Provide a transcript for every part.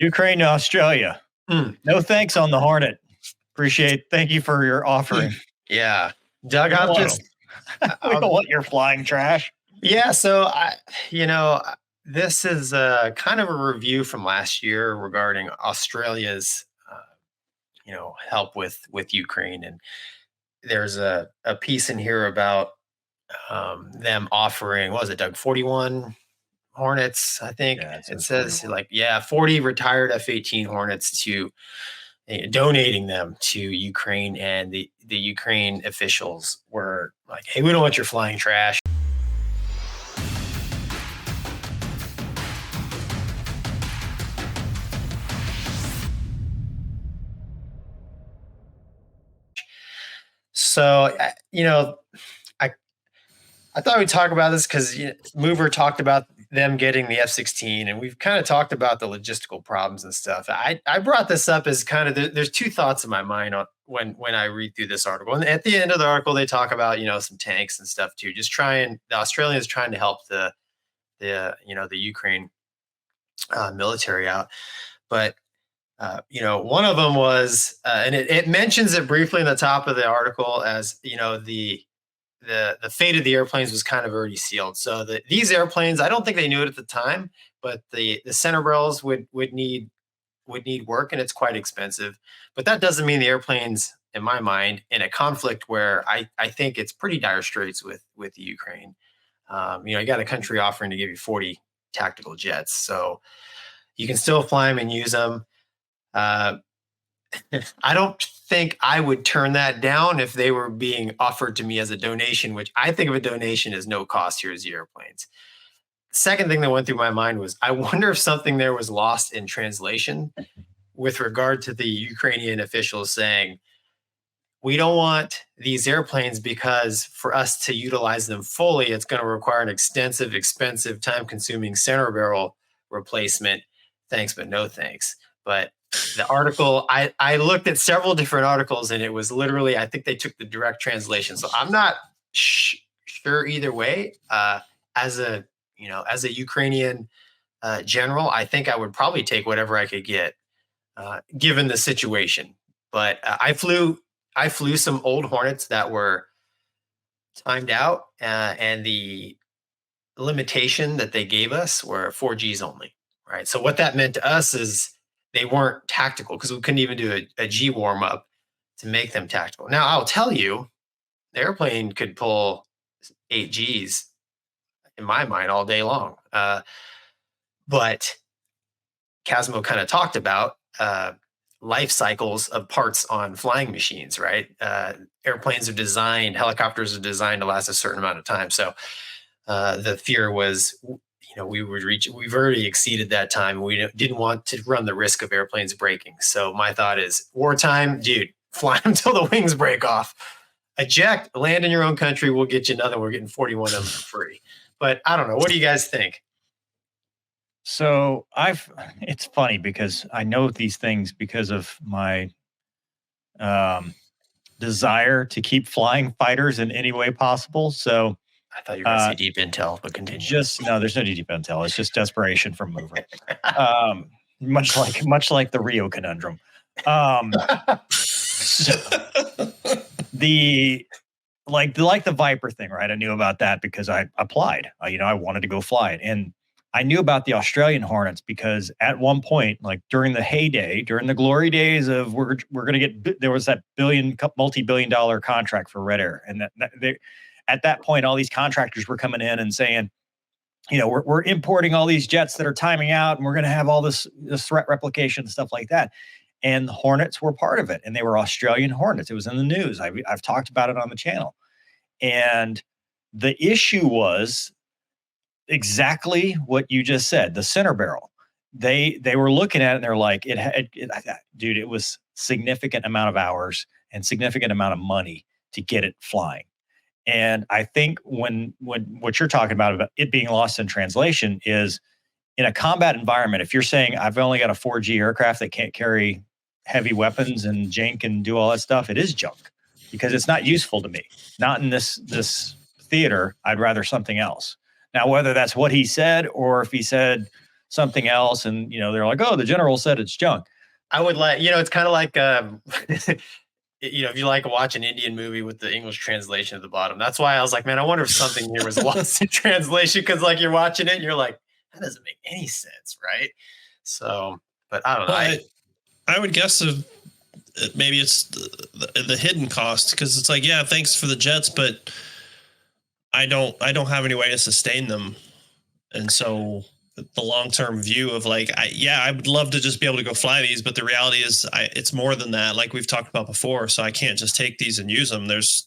Ukraine to Australia. No thanks on the Hornet. Thank you for your offering. Yeah. Doug, we don't want your flying trash. Yeah. So, this is kind of a review from last year regarding Australia's, help with Ukraine. And there's a piece in here about them offering, what was it, Doug, 41 Hornets, I think. Yeah, it says 40 retired F-18 Hornets to donating them to Ukraine, and the Ukraine officials were like, hey, we don't want your flying trash. So, I thought we'd talk about this because Mover talked about them getting the F-16, and we've kind of talked about the logistical problems and stuff. I brought this up as kind of there's two thoughts in my mind when I read through this article. And at the end of the article, they talk about some tanks and stuff too. The Australians trying to help the Ukraine military out. But one of them was, and it mentions it briefly in the top of the article as the fate of the airplanes was kind of already sealed. So these airplanes, I don't think they knew it at the time, but the center barrels would need work, and it's quite expensive. But that doesn't mean the airplanes, in my mind, in a conflict where I think it's pretty dire straits with the Ukraine. You got a country offering to give you 40 tactical jets, so you can still fly them and use them. I don't think I would turn that down if they were being offered to me as a donation, which I think of a donation as no cost. Here's the airplanes. The second thing that went through my mind was, I wonder if something there was lost in translation with regard to the Ukrainian officials saying, we don't want these airplanes because for us to utilize them fully, it's going to require an extensive, expensive, time-consuming center barrel replacement. Thanks, but no thanks. But the article, I looked at several different articles, and it was literally, I think they took the direct translation. So I'm not sure either way. As a Ukrainian general, I think I would probably take whatever I could get, given the situation. But I flew some old Hornets that were timed out, and the limitation that they gave us were 4Gs only. Right. So what that meant to us is they weren't tactical, because we couldn't even do a G warm up to make them tactical. Now, I'll tell you, the airplane could pull 8 Gs in my mind all day long. But Casmo kind of talked about life cycles of parts on flying machines, right? Airplanes are designed, helicopters are designed to last a certain amount of time. So the fear was, we've already exceeded that time. We didn't want to run the risk of airplanes breaking. So my thought is, wartime, dude, fly them till the wings break off. Eject, land in your own country. We'll get you another. We're getting 41 of them for free. But I don't know. What do you guys think? So it's funny because I know these things because of my desire to keep flying fighters in any way possible. So I thought you were going to say deep intel, but continue. No, there's no deep intel. It's just desperation from Mover. Much like the Rio conundrum. So the Viper thing, right? I knew about that because I applied. I wanted to go fly it, and I knew about the Australian Hornets because at one point, like during the heyday, during the glory days of we're going to get, there was that multi-billion-dollar contract for Red Air, and at that point, all these contractors were coming in and saying, we're importing all these jets that are timing out, and we're going to have all this threat replication and stuff like that. And the Hornets were part of it, and they were Australian Hornets. It was in the news. I've talked about it on the channel. And the issue was exactly what you just said, the center barrel. They were looking at it, and they're like, dude, it was significant amount of hours and significant amount of money to get it flying. And I think when what you're talking about it being lost in translation is in a combat environment, if you're saying I've only got a 4G aircraft that can't carry heavy weapons and Jane can do all that stuff, it is junk because it's not useful to me. Not in this theater. I'd rather something else. Now, whether that's what he said or if he said something else, and they're like, oh, the general said it's junk. I would like, it's kind of like, if you like watch an Indian movie with the English translation at the bottom. That's why I was like, man, I wonder if something here was lost in translation, because like you're watching it and you're like, that doesn't make any sense, right? So, but I don't know. I would guess maybe it's the hidden cost, because it's like, yeah, thanks for the jets, but I don't have any way to sustain them, and so the long-term view of like, I would love to just be able to go fly these, but the reality is it's more than that, like we've talked about before. So I can't just take these and use them. There's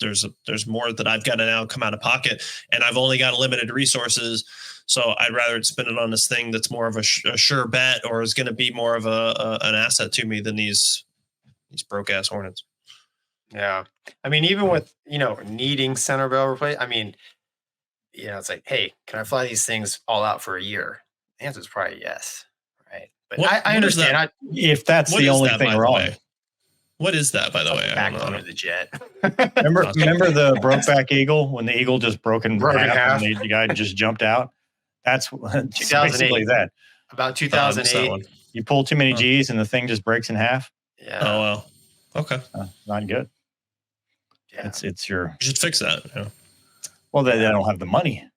more that I've got to now come out of pocket, and I've only got limited resources. So I'd rather spend it on this thing that's more of a sure bet, or is going to be more of an asset to me than these broke ass Hornets. Yeah. I mean, even with, needing center barrel replace, I mean, it's like, hey, can I fly these things all out for a year? The answer is probably yes, right? But I understand. If that's the only thing wrong. What is that, by the way? Back under the jet. remember the Brokeback Eagle, when the Eagle just broke in half and the guy just jumped out? That's 2008. That. About 2008. You pull too many G's and the thing just breaks in half. Yeah. Oh, well. Okay. Not good. Yeah. It's your... You should fix that. Yeah. Well, they don't have the money.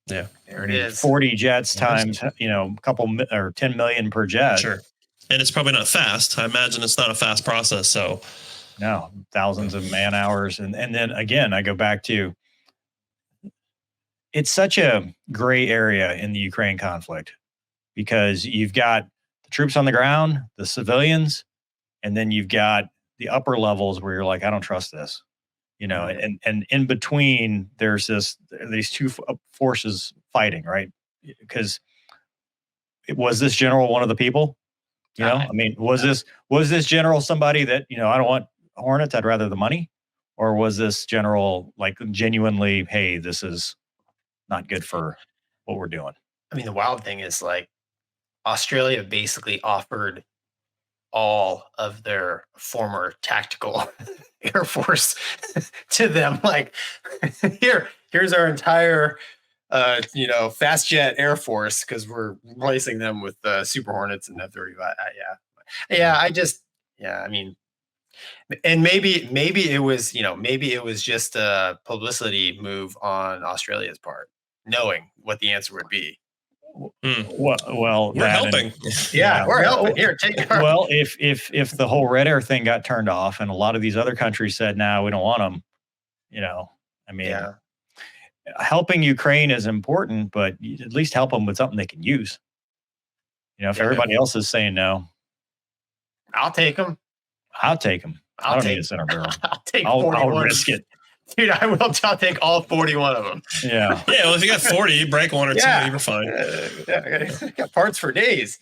Yeah. There it is. 40 jets times, a couple or 10 million per jet. Sure. And it's probably not fast. I imagine it's not a fast process. So no, thousands of man hours. And then again, I go back to, it's such a gray area in the Ukraine conflict, because you've got the troops on the ground, the civilians, and then you've got the upper levels where you're like, I don't trust this. And in between, there's these two forces fighting, right? Because was this general one of the people? I mean, was this general somebody that, I don't want Hornets, I'd rather the money? Or was this general like genuinely, hey, this is not good for what we're doing? I mean, the wild thing is like Australia basically offered all of their former tactical Air Force to them. Like, here's our entire, fast jet Air Force, because we're replacing them with Super Hornets and F-35. I mean, and maybe it was just a publicity move on Australia's part, knowing what the answer would be. Well, we're helping. We're helping. Here, take our... Well, if the whole Red Air thing got turned off, and a lot of these other countries said, "No, we don't want them," I mean, helping Ukraine is important, but at least help them with something they can use. If everybody else is saying no, I'll take them. I don't need a center barrel. I'll take. I'll risk it. Dude, I will. I'll take all 41 of them. Yeah. Well, if you got 40, you break one or two, you're fine. I got parts for days.